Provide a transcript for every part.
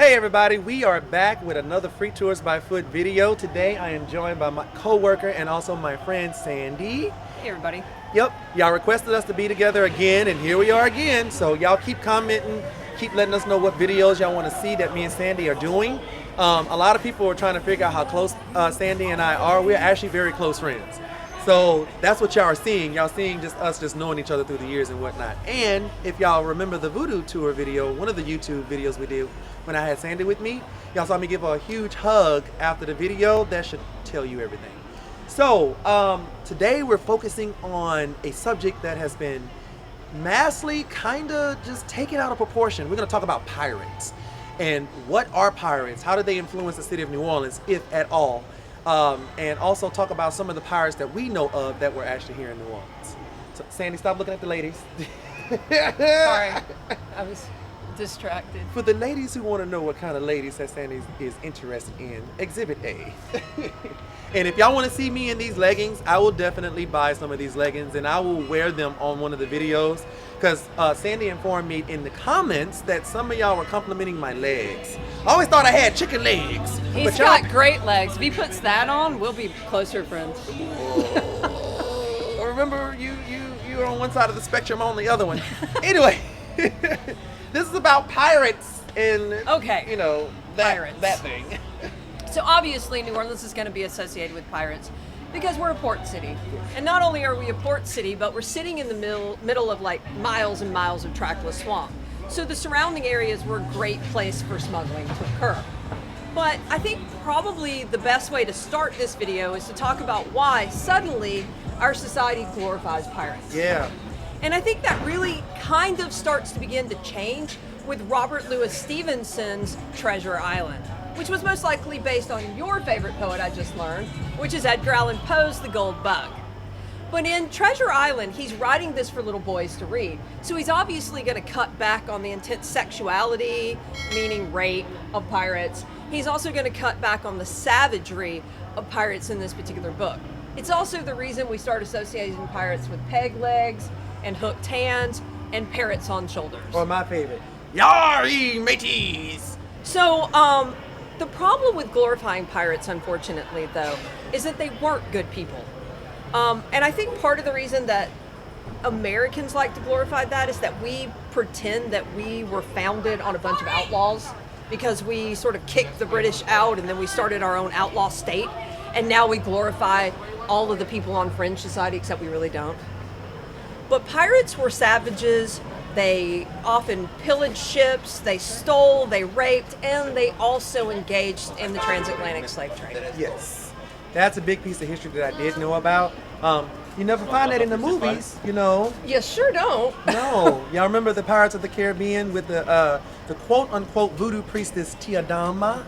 Hey everybody, we are back with another Free Tours by Foot video. Today I am joined by my co-worker and also my friend Sandy. Hey everybody. Yep, y'all requested us to be together again and here we are again. So y'all keep commenting, keep letting us know what videos y'all want to see that me and Sandy are doing. A lot of people are trying to figure out how close Sandy and I are. We're actually very close friends. So that's what y'all are seeing. Y'all seeing just us just knowing each other through the years and whatnot. And if y'all remember the Voodoo Tour video, one of the YouTube videos we did when I had Sandy with me, y'all saw me give her a huge hug after the video. That should tell you everything. So today we're focusing on a subject that has been massively kind of just taken out of proportion. We're going to talk about pirates. And what are pirates? How do they influence the city of New Orleans, if at all? And also talk about some of the pirates that we know of that were actually here in New Orleans. So Sandy, stop looking at the ladies. Sorry, I was distracted. For the ladies who want to know what kind of ladies that Sandy is interested in, Exhibit A. And if y'all want to see me in these leggings, I will definitely buy some of these leggings and I will wear them on one of the videos. Because Sandy informed me in the comments that some of y'all were complimenting my legs. I always thought I had chicken legs. He's got great legs. If he puts that on, we'll be closer friends. Remember, you are on one side of the spectrum, I'm on the other one. Anyway, this is about pirates and, okay, you know, that thing. So obviously New Orleans is going to be associated with pirates because we're a port city. And not only are we a port city, but we're sitting in the middle of like miles and miles of trackless swamp. So the surrounding areas were a great place for smuggling to occur. But I think probably the best way to start this video is to talk about why suddenly our society glorifies pirates. Yeah. And I think that really kind of starts to begin to change with Robert Louis Stevenson's Treasure Island, which was most likely based on your favorite poet I just learned, which is Edgar Allan Poe's The Gold Bug. But in Treasure Island, he's writing this for little boys to read. So he's obviously going to cut back on the intense sexuality, meaning rape, of pirates. He's also going to cut back on the savagery of pirates in this particular book. It's also the reason we start associating pirates with peg legs and hooked hands and parrots on shoulders. Or my favorite, yar ye mateys. So, the problem with glorifying pirates, unfortunately, though, is that they weren't good people. And I think part of the reason that Americans like to glorify that is that we pretend that we were founded on a bunch of outlaws because we sort of kicked the British out and then we started our own outlaw state. And now we glorify all of the people on fringe society, except we really don't. But pirates were savages. They often pillaged ships, they stole, they raped, and they also engaged in the transatlantic slave trade. Yes, that's a big piece of history that I did know about. You never find that in the movies, you know. You sure don't. No, y'all remember the Pirates of the Caribbean with the quote-unquote voodoo priestess Tia Dama?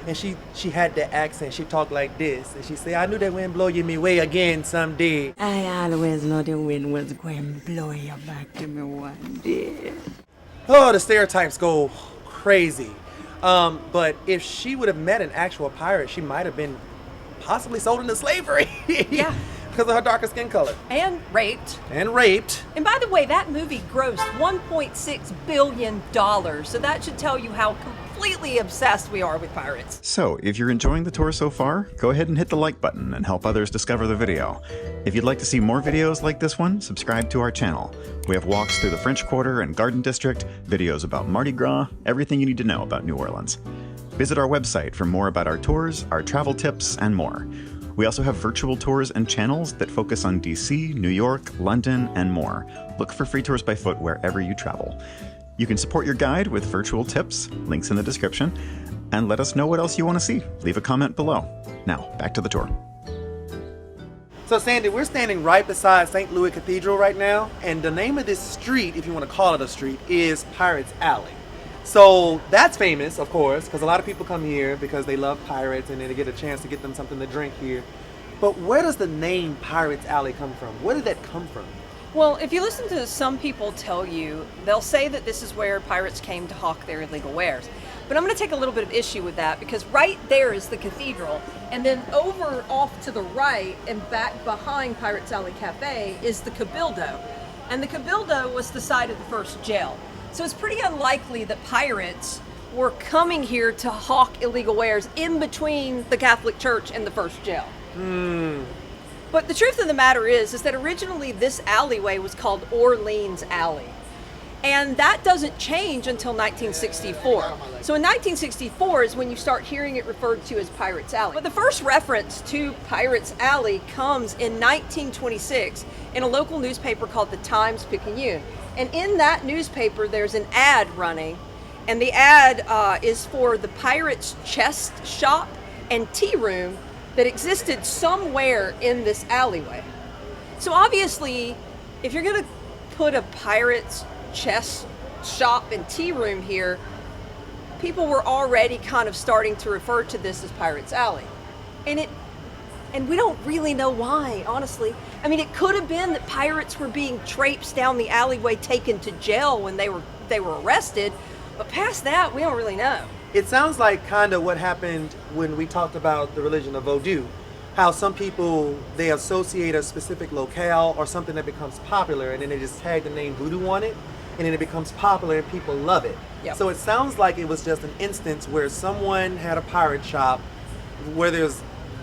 And she had the accent, she talked like this, and she said, I knew that wind blow you me way again someday. I always knew the wind was going to blow you back to me one day. Oh, the stereotypes go crazy. But if she would have met an actual pirate, she might have been possibly sold into slavery. Yeah. Because of her darker skin color. And raped. And raped. And by the way, that movie grossed $1.6 billion, so that should tell you how completely obsessed we are with pirates. So, if you're enjoying the tour so far, go ahead and hit the like button and help others discover the video. If you'd like to see more videos like this one, subscribe to our channel. We have walks through the French Quarter and Garden District, videos about Mardi Gras, everything you need to know about New Orleans. Visit our website for more about our tours, our travel tips, and more. We also have virtual tours and channels that focus on DC, New York, London, and more. Look for Free Tours by Foot wherever you travel. You can support your guide with virtual tips, links in the description, and let us know what else you want to see. Leave a comment below. Now, back to the tour. So Sandy, we're standing right beside St. Louis Cathedral right now, and the name of this street, if you want to call it a street, is Pirates Alley. So that's famous, of course, because a lot of people come here because they love pirates and then they get a chance to get them something to drink here. But where does the name Pirates Alley come from? Where did that come from? Well, if you listen to some people tell you, they'll say that this is where pirates came to hawk their illegal wares. But I'm going to take a little bit of issue with that because right there is the cathedral, and then over off to the right and back behind Pirates Alley Cafe is the Cabildo. And the Cabildo was the site of the first jail. So it's pretty unlikely that pirates were coming here to hawk illegal wares in between the Catholic Church and the first jail. But the truth of the matter is that originally this alleyway was called Orleans Alley. And that doesn't change until 1964. So in 1964 is when you start hearing it referred to as Pirates Alley. But the first reference to Pirates Alley comes in 1926 in a local newspaper called the Times-Picayune. And in that newspaper, there's an ad running, and the ad is for the Pirates Chest Shop and Tea Room that existed somewhere in this alleyway. So obviously, if you're gonna put a Pirates Chest Shop and Tea Room here, people were already kind of starting to refer to this as Pirates Alley. And we don't really know why, honestly. I mean, it could have been that pirates were being traipsed down the alleyway, taken to jail when they were arrested, but past that, we don't really know. It sounds like kind of what happened when we talked about the religion of Vodou. How some people, they associate a specific locale or something that becomes popular, and then they just tag the name voodoo on it, and then it becomes popular and people love it. Yep. So it sounds like it was just an instance where someone had a pirate shop, whether it's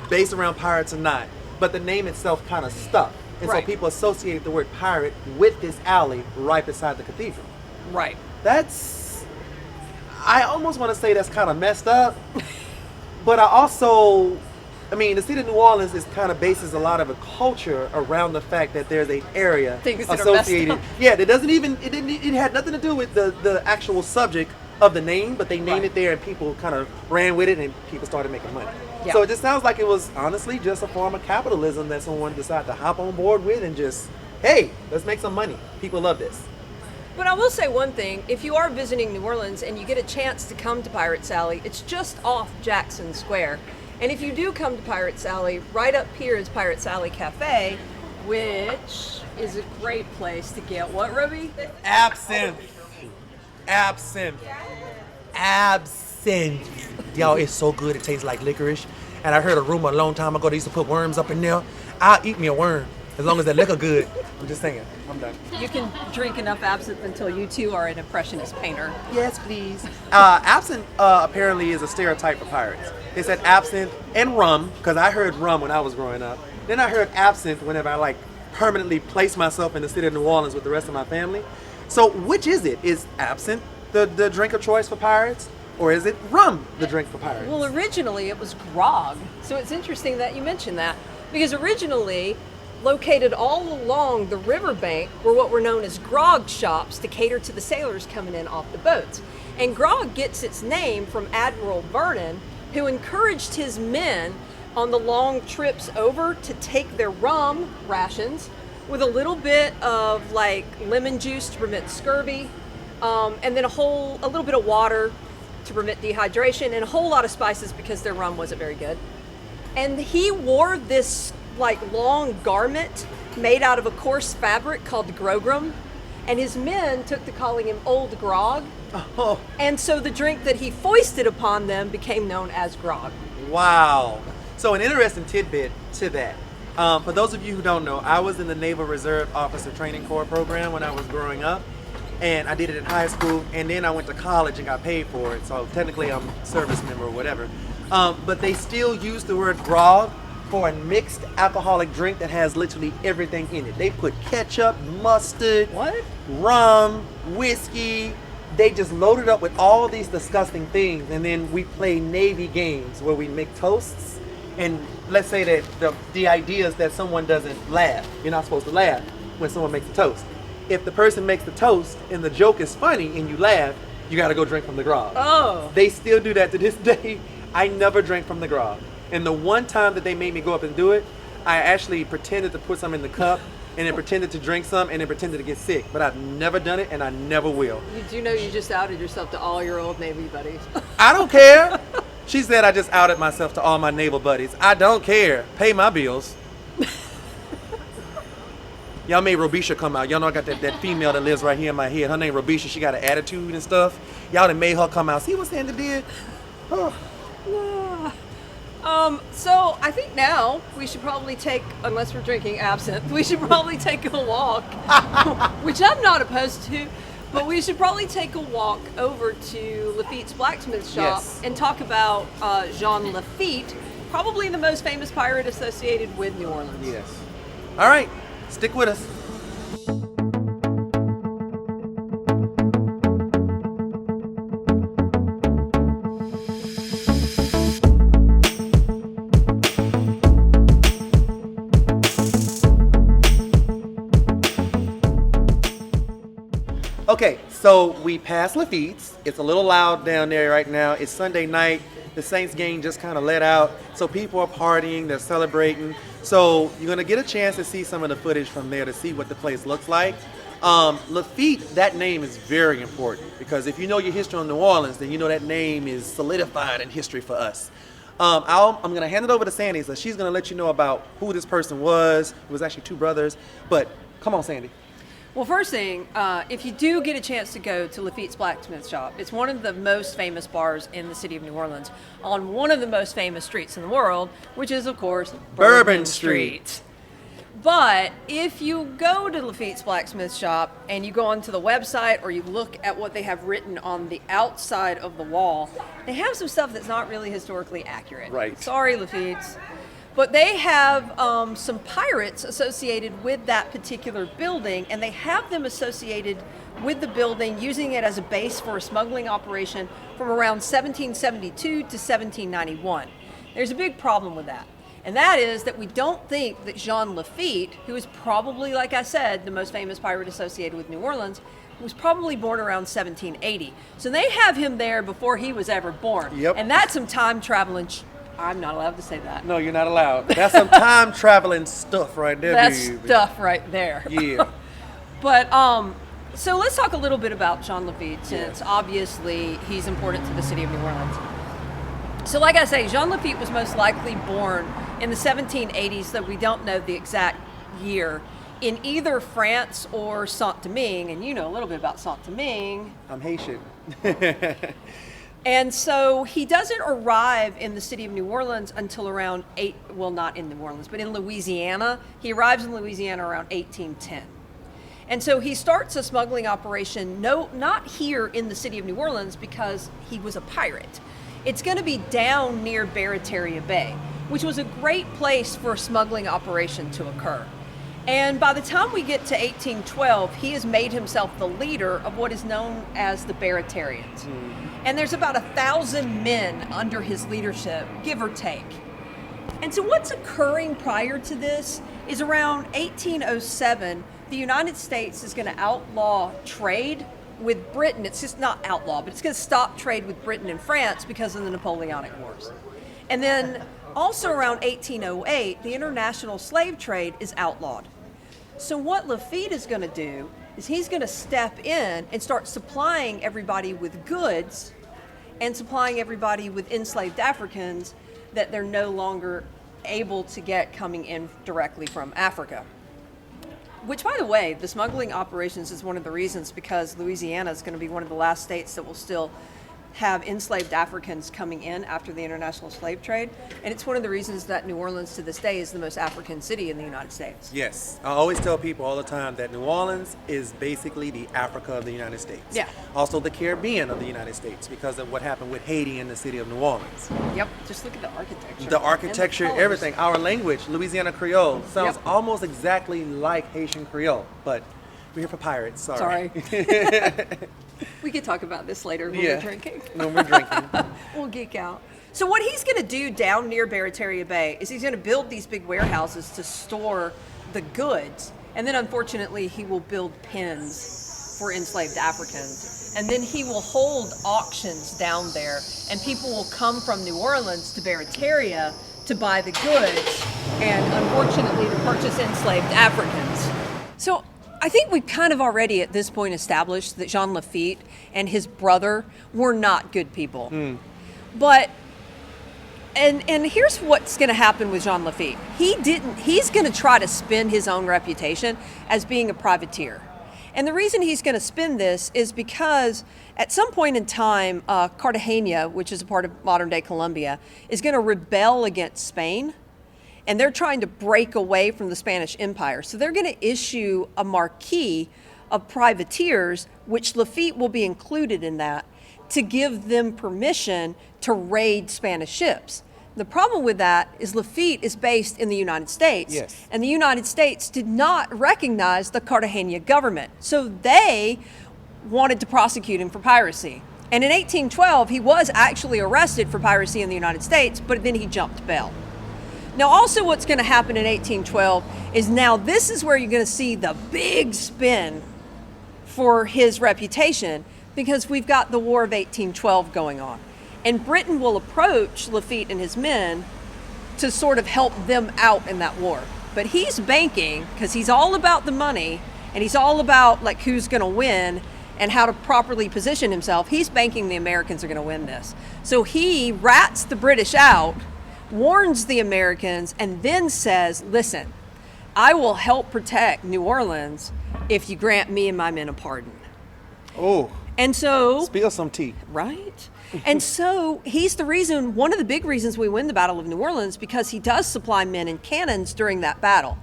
based around pirates or not, but the name itself kind of stuck. And Right. so people associated the word pirate with this alley right beside the cathedral. Right. I almost want to say that's kind of messed up, but I mean, the city of New Orleans is kind of bases a lot of a culture around the fact that there's an area Things that are messed associated. up. Yeah, it had nothing to do with the actual subject of the name, but they named Right. it there and people kind of ran with it and people started making money. Yeah. So it just sounds like it was honestly just a form of capitalism that someone decided to hop on board with and just, hey, let's make some money. People love this. But I will say one thing, if you are visiting New Orleans and you get a chance to come to Pirates Alley, it's just off Jackson Square. And if you do come to Pirates Alley, right up here is Pirates Alley Cafe, which is a great place to get what, Ruby? Absinthe. Yo, it's so good. It tastes like licorice. And I heard a rumor a long time ago they used to put worms up in there. I'll eat me a worm as long as that liquor good. I'm just saying. I'm done. You can drink enough absinthe until you too are an impressionist painter. Yes, please. Absinthe apparently is a stereotype for pirates. They said absinthe and rum, because I heard rum when I was growing up. Then I heard absinthe whenever I permanently placed myself in the city of New Orleans with the rest of my family. So which is it? Is absinthe the drink of choice for pirates? Or is it rum the drink for pirates? Well, originally it was grog. So it's interesting that you mentioned that, because originally located all along the riverbank were what were known as grog shops to cater to the sailors coming in off the boats. And grog gets its name from Admiral Vernon, who encouraged his men on the long trips over to take their rum rations with a little bit of lemon juice to prevent scurvy, and then a little bit of water to prevent dehydration, and a whole lot of spices because their rum wasn't very good. And he wore this long garment made out of a coarse fabric called grogram, and his men took to calling him Old Grog. Oh, And so the drink that he foisted upon them became known as grog. wow. So an interesting tidbit to that. For those of you who don't know, I was in the Naval Reserve Officer Training Corps program when I was growing up. And I did it in high school, and then I went to college and got paid for it. So technically I'm a service member or whatever. But they still use the word grog for a mixed alcoholic drink that has literally everything in it. They put ketchup, mustard, What? rum, whiskey. They just loaded up with all these disgusting things. And then we play Navy games where we make toasts. And let's say that the idea is that someone doesn't laugh. You're not supposed to laugh when someone makes a toast. If the person makes the toast and the joke is funny and you laugh, you gotta go drink from the grog. Oh. They still do that to this day. I never drank from the grog. And the one time that they made me go up and do it, I actually pretended to put some in the cup and then pretended to drink some and then pretended to get sick. But I've never done it and I never will. You do know you just outed yourself to all your old Navy buddies. I don't care. She said I just outed myself to all my naval buddies. I don't care. Pay my bills. Y'all made Robisha come out. Y'all know I got that female that lives right here in my head. Her name Robisha. She got an attitude and stuff. Y'all done made her come out. See what Sandra did? Oh. So I think now we should probably take, unless we're drinking absinthe, we should probably take a walk, which I'm not opposed to. But we should probably take a walk over to Lafitte's blacksmith shop Yes. and talk about Jean Lafitte, probably the most famous pirate associated with New Orleans. Yes. All right, stick with us. Okay, so we passed Lafitte's. It's a little loud down there right now. It's Sunday night. The Saints game just kind of let out. So people are partying, they're celebrating. So you're gonna get a chance to see some of the footage from there to see what the place looks like. Lafitte, that name is very important because if you know your history on New Orleans, then you know that name is solidified in history for us. I'm gonna hand it over to Sandy, so she's gonna let you know about who this person was. It was actually two brothers, but come on, Sandy. Well, first thing, if you do get a chance to go to Lafitte's blacksmith shop, it's one of the most famous bars in the city of New Orleans on one of the most famous streets in the world, which is, of course, Bourbon Street. But if you go to Lafitte's blacksmith shop and you go onto the website or you look at what they have written on the outside of the wall, they have some stuff that's not really historically accurate. Right. Sorry, Lafitte's. But they have some pirates associated with that particular building, and they have them associated with the building, using it as a base for a smuggling operation from around 1772 to 1791. There's a big problem with that, and that is that we don't think that Jean Lafitte, who is probably, like I said, the most famous pirate associated with New Orleans, was probably born around 1780. So they have him there before he was ever born. Yep. And that's some time traveling. I'm not allowed to say that. No, you're not allowed. That's some time traveling stuff right there, That's baby. stuff right there. Yeah. But so let's talk a little bit about Jean Lafitte, since obviously he's important to the city of New Orleans. So like I say, Jean Lafitte was most likely born in the 1780s, though we don't know the exact year, in either France or Saint-Domingue, and you know a little bit about Saint-Domingue. I'm Haitian. And so he doesn't arrive in the city of New Orleans until around not in New Orleans, but in Louisiana. He arrives in Louisiana around 1810. And so he starts a smuggling operation, not here in the city of New Orleans because he was a pirate. It's going to be down near Barataria Bay, which was a great place for a smuggling operation to occur. And by the time we get to 1812, he has made himself the leader of what is known as the Baratarians. And there's about 1,000 men under his leadership, give or take. And so what's occurring prior to this is around 1807, the United States is going to outlaw trade with Britain. It's just not outlaw, but it's going to stop trade with Britain and France because of the Napoleonic Wars. And then also around 1808, the international slave trade is outlawed. So what Lafitte is going to do is he's going to step in and start supplying everybody with goods and supplying everybody with enslaved Africans that they're no longer able to get coming in directly from Africa. Which, by the way, the smuggling operations is one of the reasons, because Louisiana is going to be one of the last states that will still have enslaved Africans coming in after the international slave trade. And it's one of the reasons that New Orleans to this day is the most African city in the United States. Yes. I always tell people all the time that New Orleans is basically the Africa of the United States. Yeah. Also the Caribbean of the United States because of what happened with Haiti in the city of New Orleans. Yep, just look at the architecture. The architecture, and the colors. everything. Our language, Louisiana Creole, sounds Yep. almost exactly like Haitian Creole, but we're here for pirates. Sorry. We could talk about this later when Yeah. we're drinking. When we're drinking. We'll geek out. So what he's going to do down near Barataria Bay is he's going to build these big warehouses to store the goods. And then unfortunately he will build pens for enslaved Africans. And then he will hold auctions down there, and people will come from New Orleans to Barataria to buy the goods and unfortunately to purchase enslaved Africans. So I think we've kind of already at this point established that Jean Lafitte and his brother were not good people. But and here's what's going to happen with Jean Lafitte. He's going to try to spin his own reputation as being a privateer. And the reason he's going to spin this is because at some point in time, Cartagena, which is a part of modern day Colombia, is going to rebel against Spain. And they're trying to break away from the Spanish Empire. So they're going to issue a marquis of privateers, which Lafitte will be included in that, to give them permission to raid Spanish ships. The problem with that is Lafitte is based in the United States, Yes. and the United States did not recognize the Cartagena government. So they wanted to prosecute him for piracy. And in 1812, he was actually arrested for piracy in the United States, but then he jumped bail. Now, also what's going to happen in 1812 is now this is where you're going to see the big spin for his reputation, because we've got the War of 1812 going on. And Britain will approach Lafitte and his men to sort of help them out in that war. But he's banking, because he's all about the money, and he's all about like who's going to win and how to properly position himself. He's banking the Americans are going to win this. So he rats the British out, warns the Americans, and then says, listen, I will help protect New Orleans if you grant me and my men a pardon. Oh, And so, spill some tea. right? And so he's the reason, one of the big reasons we win the Battle of New Orleans, because he does supply men and cannons during that battle.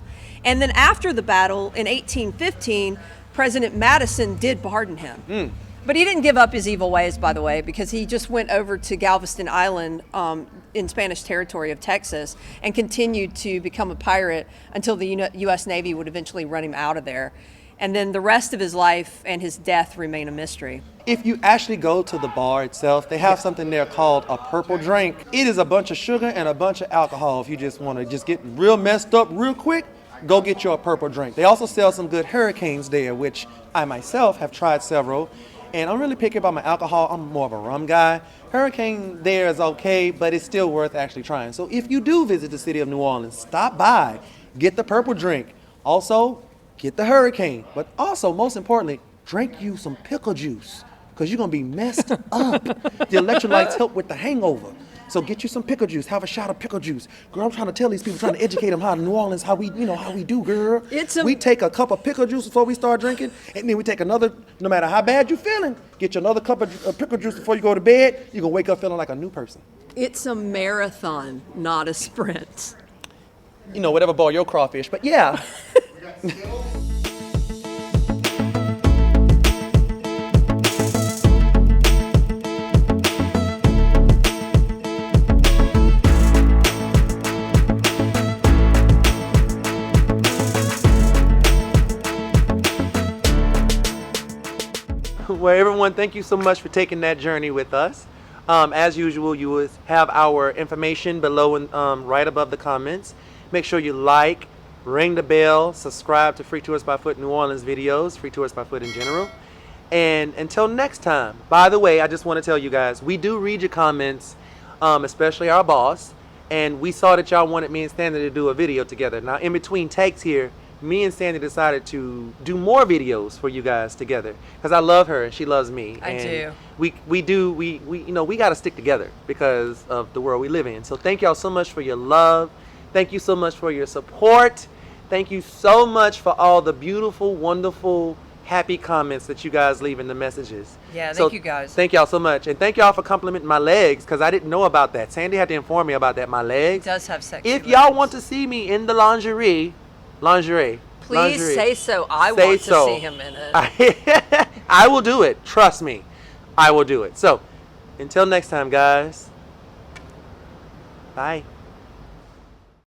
And then after the battle in 1815, President Madison did pardon him. But he didn't give up his evil ways, by the way, because he just went over to Galveston Island in Spanish territory of Texas and continued to become a pirate until the U.S. Navy would eventually run him out of there. And then the rest of his life and his death remain a mystery. If you actually go to the bar itself, they have something there called a purple drink. It is a bunch of sugar and a bunch of alcohol. If you just want to just get real messed up real quick, go get you a purple drink. They also sell some good hurricanes there, which I myself have tried several. And I'm really picky about my alcohol. I'm more of a rum guy. Hurricane there is okay, but it's still worth actually trying. So if you do visit the city of New Orleans, stop by, get the purple drink. Also, get the hurricane. But also, most importantly, drink you some pickle juice, because you're going to be messed up. The electrolytes help with the hangover. So get you some pickle juice. Have a shot of pickle juice. Girl, I'm trying to tell these people, trying to educate them how New Orleans, how we do, girl. We take a cup of pickle juice before we start drinking, and then we take another, no matter how bad you're feeling, get you another cup of pickle juice before you go to bed. You're going to wake up feeling like a new person. It's a marathon, not a sprint. You know, whatever ball your crawfish, but yeah. Well, everyone, thank you so much for taking that journey with us. As usual, you will have our information below and right above the comments. Make sure you like, ring the bell, subscribe to Free Tours by Foot New Orleans videos, Free Tours by Foot in general. And until next time, by the way, I just want to tell you guys, we do read your comments, especially our boss. And we saw that y'all wanted me and Sandy to do a video together. Now, in between takes here, me and Sandy decided to do more videos for you guys together, because I love her and she loves me. I do. We got to stick together because of the world we live in. So thank y'all so much for your love. Thank you so much for your support. Thank you so much for all the beautiful, wonderful, happy comments that you guys leave in the messages. Yeah, thank you guys. Thank y'all so much. And thank y'all for complimenting my legs, because I didn't know about that. Sandy had to inform me about that, my legs. It does have sexy If legs. y'all want to see me in the lingerie, please say so. I want to see him in it. I will do it. Trust me. I will do it. So, until next time, guys. Bye.